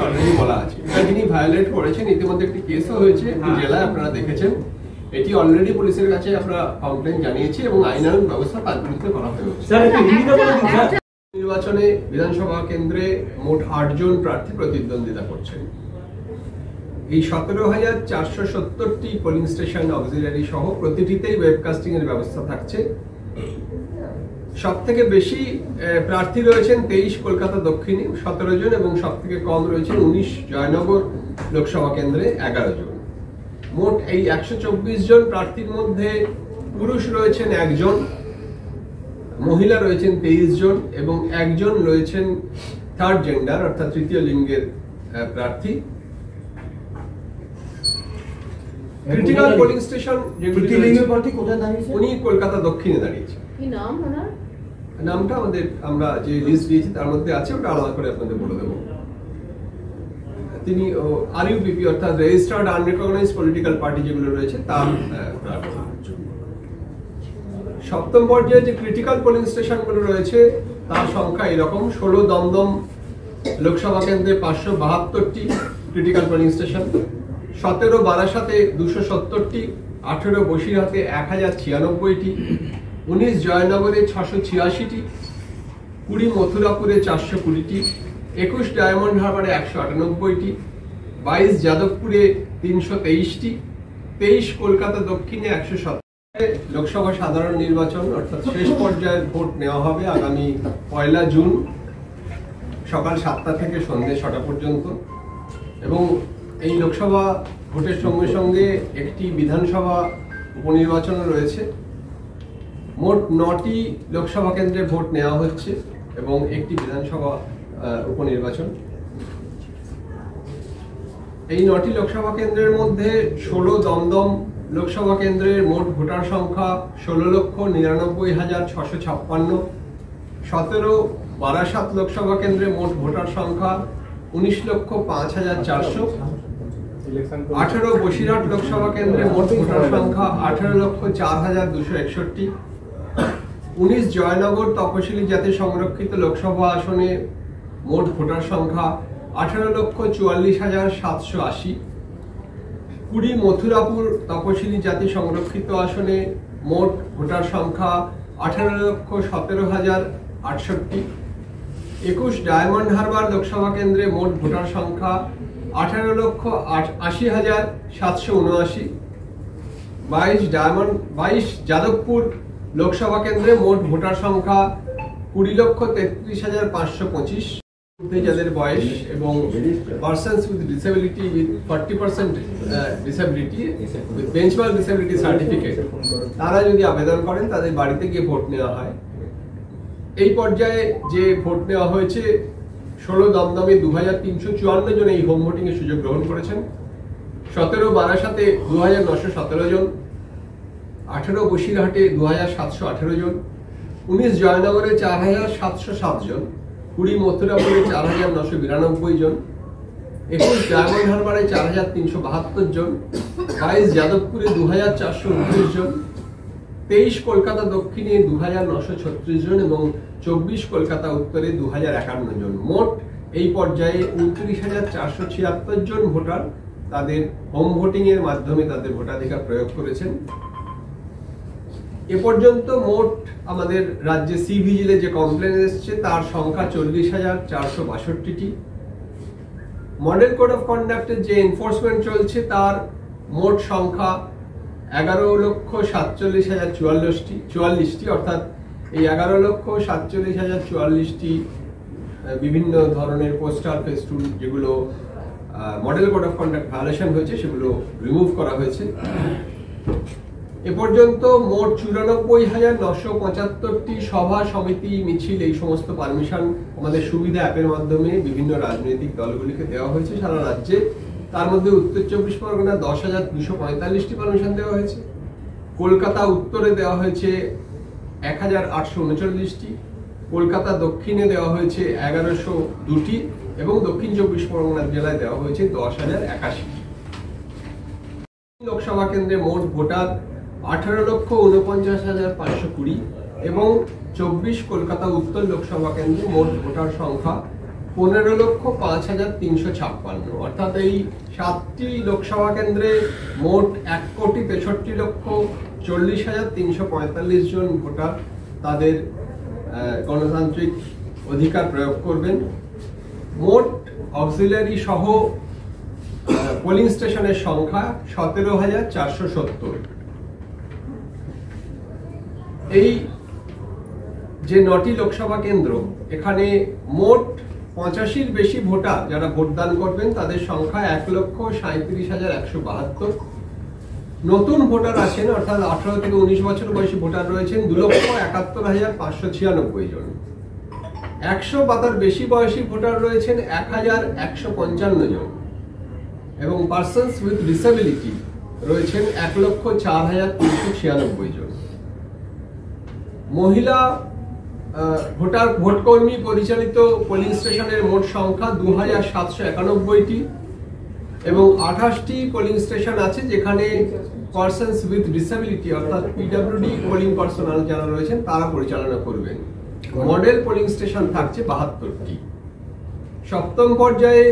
Already বলা আছে। এটা যিনি ভায়োলেট করেছেন ইতিমধ্যে একটি কেসও হয়েছে জেলায়, আপনারা দেখেছেন। এটি অলরেডি পুলিশের কাছে আমরা কমপ্লেন জানিয়েছি এবং আইনানুগ ব্যবস্থা তার বিরুদ্ধে করা হয়েছে। নির্বাচনে বিধানসভা কেন্দ্রে মোট ৮ জন প্রার্থী প্রতিদ্বন্দ্বিতা করছেন। এই ১৭,৪৭০টি পোলিং স্টেশন অক্সিলারি সহ প্রতিটিতেই ওয়েবকাস্টিং এর ব্যবস্থা থাকছে। সব থেকে বেশি প্রার্থী রয়েছেন ২৩ কলকাতা দক্ষিণে ১৭ জন এবং সব থেকে কম রয়েছেন ১৯ জয়নগর লোকসভা কেন্দ্রে ১১ জন। মোট এই ১২৪ জন প্রার্থীর মধ্যে পুরুষ রয়েছেন ১ জন, মহিলা রয়েছেন ২৩ জন এবং ১ জন রয়েছেন থার্ড জেন্ডার অর্থাৎ তৃতীয় লিঙ্গের প্রার্থী। ক্রিটিক্যাল পোলিং স্টেশন যেগুলি উনি কলকাতা দক্ষিণে দাঁড়িয়েছে। কি নাম ওনার? নামটা আমরা যে লিস্ট দিয়েছি তার মধ্যে আছে, ওটা আলাদা করে আপনাদের বলে দেবো। তিনি আরইউপিপি অর্থাৎ রেজিস্টার্ড আনরিকগনাইজড পলিটিক্যাল পার্টি যেগুলো রয়েছে তার প্রার্থী। সপ্তম পর্যায়ে যে ক্রিটিক্যাল পোলিং স্টেশনগুলো রয়েছে তার সংখ্যা এরকম: ১৬ দমদম লোকসভা কেন্দ্রে ৫৭২টি ক্রিটিক্যাল পোলিং স্টেশন, ১৭ বারাসাতে ২৭০টি, ১৮ বসিরহাটে ১০৯৬টি, ১৯ জয়নগরে ৬৮৬টি, ২০ মথুরাপুরে ৪২০টি, ২১ ডায়মন্ড হারবারে ১৯৮টি, ২২ যাদবপুরে ৩২৩টি, ২৩ কলকাতা দক্ষিণে ১০৭। লোকসভা সাধারণ নির্বাচন অর্থাৎ শেষ পর্যায়ের ভোট নেওয়া হবে আগামী ১ জুন সকাল ৭টা থেকে সন্ধ্যে ৬টা পর্যন্ত এবং এই লোকসভা ভোটের সঙ্গে সঙ্গে একটি বিধানসভা উপনির্বাচন রয়েছে। মোট ৯টি লোকসভা কেন্দ্রে ভোট নেওয়া হচ্ছে এবং একটি বিধানসভা উপনির্বাচন। এই ৯টি লোকসভা কেন্দ্রের মধ্যে ১৬ দমদম লোকসভা কেন্দ্রের মোট ভোটার সংখ্যা ১৬,৯৯,৬৫৬, ১৭ বারাসাত লোকসভা কেন্দ্রে মোট ভোটার সংখ্যা ১৯,০৫,৪০০, ১৮ বসিরহাট লোকসভা কেন্দ্রে মোট ভোটার সংখ্যা ১৮,০৪,২৬১, ১৯ জয়নগর তপশিলি জাতি সংরক্ষিত লোকসভা আসনে মোট ভোটার সংখ্যা ১৮,৪৪,৭৮০, ২০ মথুরাপুর তপশিলি জাতি সংরক্ষিত আসনে মোট ভোটার সংখ্যা ১৮,১৭,০৬৮, ২১ ডায়মন্ড হারবার লোকসভা কেন্দ্রে মোট ভোটার সংখ্যা ১৮,৮০,৭৭৯, ২২ যাদবপুর লোকসভা কেন্দ্রে মোট ভোটার সংখ্যা ২০,৩৩,৫২৫, যাদের বয়স এবং persons with disability with 40% disability with benchmark disability certificate তারা যদি আবেদন করেন তাদের বাড়িতে গিয়ে ভোট নেওয়া হয়। এই পর্যায়ে যে ভোট নেওয়া হয়েছে ১৬ দমদমে ২,৩৫৪ জন এই হোম ভোটিং এর সুযোগ গ্রহণ করেছেন, ১৭ বারাসাতে ২,৯১৭ জন, ১৮ বসিরহাটে ২,৭১৮ জন, ১৯ জয়নগরে ৪,৭০৭ জন, ২০ মথুরাপুরে ৪,৯৯২ জন, ২১ ডায়মন্ড হারবারে ৪,৩৭২ জন, ২২ যাদবপুরে ২,৪২৯ জন, ২৩ কলকাতা দক্ষিণে ২,৯৩৬ জন এবং ২৪ কলকাতা উত্তরে ২,০৫১ জন। মোট এই পর্যায়ে ২৯,৪৭৬ জন ভোটার তাদের হোম ভোটিং এর মাধ্যমে তাদের ভোটাধিকার প্রয়োগ করেছেন। এ পর্যন্ত মোট আমাদের রাজ্যে সি ভিজিলে যে কমপ্লেন এসছে তার সংখ্যা ৪০,৪৬২টি। মডেল কোড অফ কন্ডাক্টের যে এনফোর্সমেন্ট চলছে তার মোট সংখ্যা ১১,৪৭,০৪৪টি, অর্থাৎ এই ১১,৪৭,০৪৪টি বিভিন্ন ধরনের পোস্টার ফেস্টুন যেগুলো model code of conduct violation হয়েছে সেগুলো রিমুভ করা হয়েছে। এ পর্যন্ত মোট ৯৪,৯৭৫টি সভা সমিতি মিছিল এই সমস্ত পারমিশন আমাদের সুবিধা অ্যাপের মাধ্যমে বিভিন্ন রাজনৈতিক দলগুলিকে দেওয়া হয়েছে সারা রাজ্যে। তার মধ্যে উত্তর ২৪ পরগনা ১০,২৪৫টি পারমিশন দেওয়া হয়েছে, কলকাতা উত্তরে দেওয়া হয়েছে ১,৮৩৯টি, কলকাতা দক্ষিণে দেওয়া হয়েছে ১১০২টি এবং দক্ষিণ ২৪ পরগনা জেলায় দেওয়া হয়েছে ১০,০৮১। লোকসভা কেন্দ্রে মোট ভোটার ১৮,৪৯,৫২০ এবং ২৪ কলকাতা উত্তর লোকসভা কেন্দ্রে মোট ভোটার সংখ্যা 15,05,356, অর্থাৎ এই 7টি লোকসভা কেন্দ্রে মোট 1,63,40,345 জন ভোটার তাদের গণতান্ত্রিক অধিকার প্রয়োগ করবেন। মোট অক্সিলারি সহ পোলিং স্টেশনের সংখ্যা 17,470। এই যে 9টি লোকসভা কেন্দ্র, এখানে মোট 85-র বেশি ভোটার যারা ভোটদান করবেন তাদের সংখ্যা 1,37,172। নতুন ভোটার আছেন, অর্থাৎ 18 থেকে 19 বছর বয়সী ভোটার রয়েছেন 2,71,596 জন। 100 বা তার বেশি বয়সী ভোটার রয়েছেন 1,155 জন, এবং পার্সনস উইথ ডিসেবিলিটি রয়েছেন 1,04,396 জন। মহিলা ভোটকর্মী পরিচালিত পোলিং স্টেশনের মোট সংখ্যা 2,791টি, এবং 28টি পোলিং স্টেশন আছে যেখানে পার্সনস উইথ ডিসেবিলিটি অর্থাৎ পিডব্লিউডি পোলিং পার্সোনাল যারা রয়েছেন তারা পরিচালনা করবেন। মডেল পোলিং স্টেশন থাকছে 72টি। সপ্তম পর্যায়ে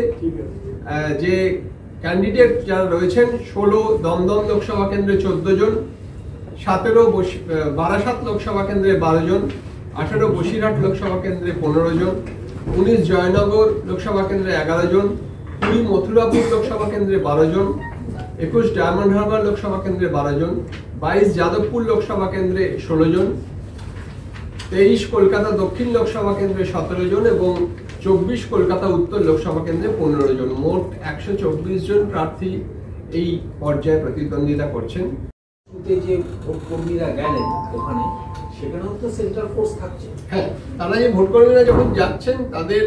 যে ক্যান্ডিডেট যারা রয়েছেন 16 দমদম লোকসভা কেন্দ্রে 14 জন, 17 বারাসাত লোকসভা কেন্দ্রে 12 জন, 18 বসিরহাট লোকসভা কেন্দ্রে 15 জন, 19 জয়নগর লোকসভা কেন্দ্রে 11 জন, 20 মথুরাপুর লোকসভা কেন্দ্রে 12 জন, 21 ডায়মন্ড হারবার লোকসভা কেন্দ্রে 12 জন, 22 যাদবপুর লোকসভা কেন্দ্রে 16 জন, 23 কলকাতা দক্ষিণ লোকসভা কেন্দ্রে 17 জন এবং 24 কলকাতা উত্তর লোকসভা কেন্দ্রে 15 জন। মোট 124 জন প্রার্থী এই পর্যায়ে প্রতিদ্বন্দ্বিতা করছেন। যে ভোটকর্মীরা গেলেন ওখানে, সেখানেও তো সেন্ট্রাল ফোর্স থাকছে। হ্যাঁ, তারা যে ভোটকর্মীরা যখন যাচ্ছেন তাদের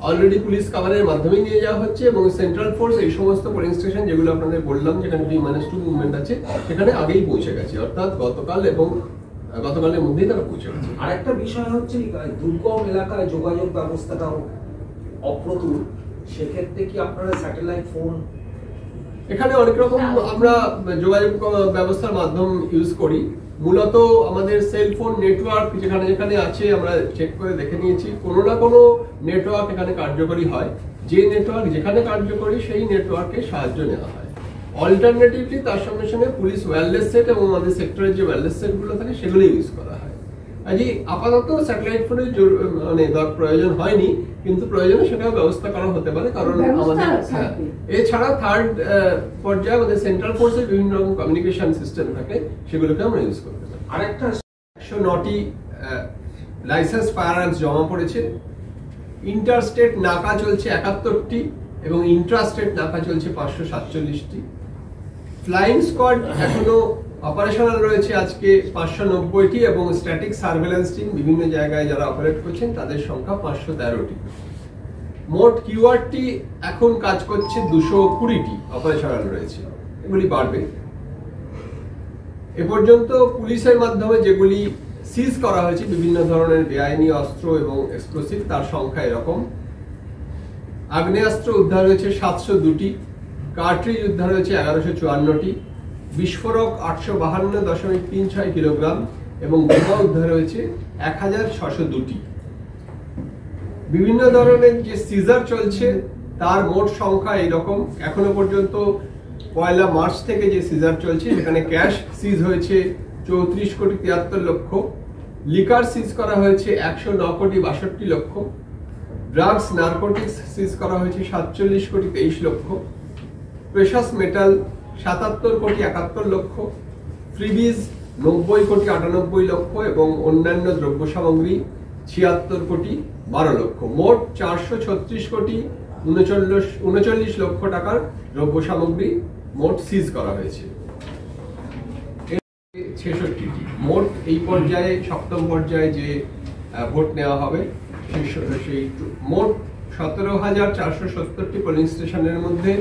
অলরেডি পুলিশ কাভারের মাধ্যমে নিয়ে যাওয়া হচ্ছে, এবং সেন্ট্রাল ফোর্স এই সমস্ত পোলিং স্টেশন যেগুলো আপনাদের বললাম যেখানে D-2 মুভমেন্ট আছে সেখানে আগেই পৌঁছে গেছে, অর্থাৎ গতকালের মধ্যেই তারা পৌঁছে গেছে। আরেকটা বিষয় হচ্ছে দুর্গম এলাকায় যোগাযোগ ব্যবস্থাটাও অপ্রতুল, সেক্ষেত্রে কি আপনারা স্যাটেলাইট ফোন? এখানে অনেক রকম আমরা যোগাযোগ ব্যবস্থার মাধ্যম ইউজ করি। মূলত আমাদের সেলফোন নেটওয়ার্ক যেখানে যেখানে আছে আমরা চেক করে দেখে নিয়েছি, কোনো না কোনো নেটওয়ার্ক এখানে কার্যকরী হয়। যে নেটওয়ার্ক যেখানে কার্যকরী সেই নেটওয়ার্কে সাহায্য নেওয়া হয়। অল্টারনেটিভলি তার সঙ্গে সঙ্গে পুলিশ ওয়্যারলেস সেট এবং আমাদের সেক্টরের যে ওয়্যারলেস সেটগুলো থাকে সেগুলো ইউজ করা হয়। আজকে আপাতত স্যাটেলাইট ফোনের মানে প্রয়োজন হয়নি, কিন্তু প্রয়োজনে সেটাও ব্যবস্থা করা হতে পারে, কারণ আমাদের এছাড়া থার্ড পর্যায়ে আমাদের সেন্ট্রাল ফোর্সের বিভিন্ন রকম কমিউনিকেশন সিস্টেম থাকে, সেগুলোকে আমরা ইউজ করতে পারি। আরেকটা 109টি লাইসেন্স ফায়ার আর্মস জমা পড়েছে। ইন্টারস্টেট নাকা চলছে 71টি এবং ইন্ট্রাস্টেট নাকা চলছে 547টি। ফ্লাইং স্কোয়াড এখনো অপারেশনাল রয়েছে আজকে 590টি, এবং স্ট্যাটিক সার্ভেলেন্স টিম বিভিন্ন জায়গায় যারা অপারেট করছেন তাদের সংখ্যা 513টি। মোট কিউআরটি এখন কাজ করছে 220টি অপারেশনাল রয়েছে, এগুলি বাড়বে। এ পর্যন্ত পুলিশের মাধ্যমে যেগুলি সিজ করা হয়েছে বিভিন্ন ধরনের বেআইনি অস্ত্র এবং এক্সপ্লোসিভ, তার সংখ্যা এরকম: আগ্নেয়াস্ত্র উদ্ধার হয়েছে 702টি, কার্ট্রিজ উদ্ধার হয়েছে 1154টি, বিস্ফোরক 852.36 কিলোগ্রাম এবং বোমা উদ্ধার হয়েছে 1602টি। বিভিন্ন ধরনের যে সিজার চলছে তার মোট সংখ্যা এরকম। এখনো পর্যন্ত 1 মার্চ থেকে যে সিজার চলছে সেখানে ক্যাশ সিজ হয়েছে 34,73,00,000, লিকার সিজ করা হয়েছে 109,62,00,000, ড্রাগস নার্কোটিক্স সিজ করা হয়েছে 47,23,00,000, প্রেশাস মেটাল 77,71,00,000, ফ্রিবিজ 90,98,00,000 এবং অন্যান্য দ্রব্য সামগ্রী 76,12,00,000। মোট 436,39,00,000 টাকার দ্রব্য সামগ্রী মোট সিজ করা হয়েছে। 66টি মোট এই পর্যায়ে সপ্তম পর্যায়ে যে ভোট নেওয়া হবে সেই মোট 17,470টি পোলিং স্টেশনের মধ্যে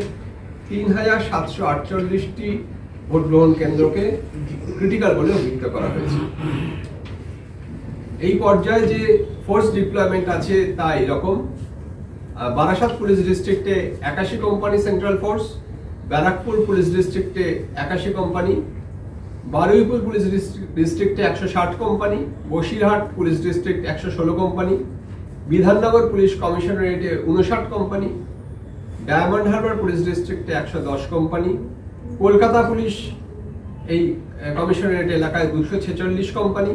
3,748টি ভোট গ্রহণ কেন্দ্রকে ক্রিটিক্যাল বলে অভিহিত করা হয়েছে। এই পর্যায়ে যে ফোর্স ডিপ্লয়মেন্ট আছে তা এরকম: বারাসাত পুলিশ ডিস্ট্রিক্টে 81 company central force, Barrackpore police ডিস্ট্রিক্টে 81 কোম্পানি, বারুইপুর পুলিশ ডিস্ট্রিক্টে 160 company, Basirhat police district 116 company, Bidhannagar police কমিশনারেটে 59 কোম্পানি, ডায়মন্ড হারবার পুলিশ ডিস্ট্রিক্টে 110 কোম্পানি, কলকাতা পুলিশ এই কমিশনারেট এলাকায় 246 কোম্পানি,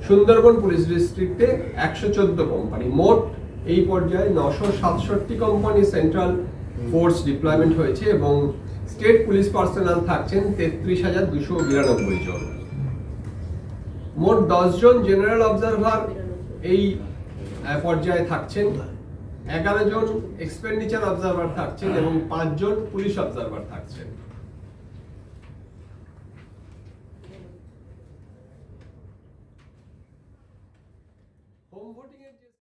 সুন্দরবন পুলিশ ডিস্ট্রিক্টে 114 কোম্পানি। মোট এই পর্যায়ে 967 কোম্পানি সেন্ট্রাল ফোর্স ডিপ্লয়মেন্ট হয়েছে এবং স্টেট পুলিশ পার্সোনাল থাকছেন 33,292 জন। মোট 10 জন জেনারেল অবজারভার এই পর্যায়ে থাকছেন, 11 জন এক্সপেন্ডিচার অবজারভার থাকছেন এবং 5 জন পুলিশ অবজারভার থাকছেন।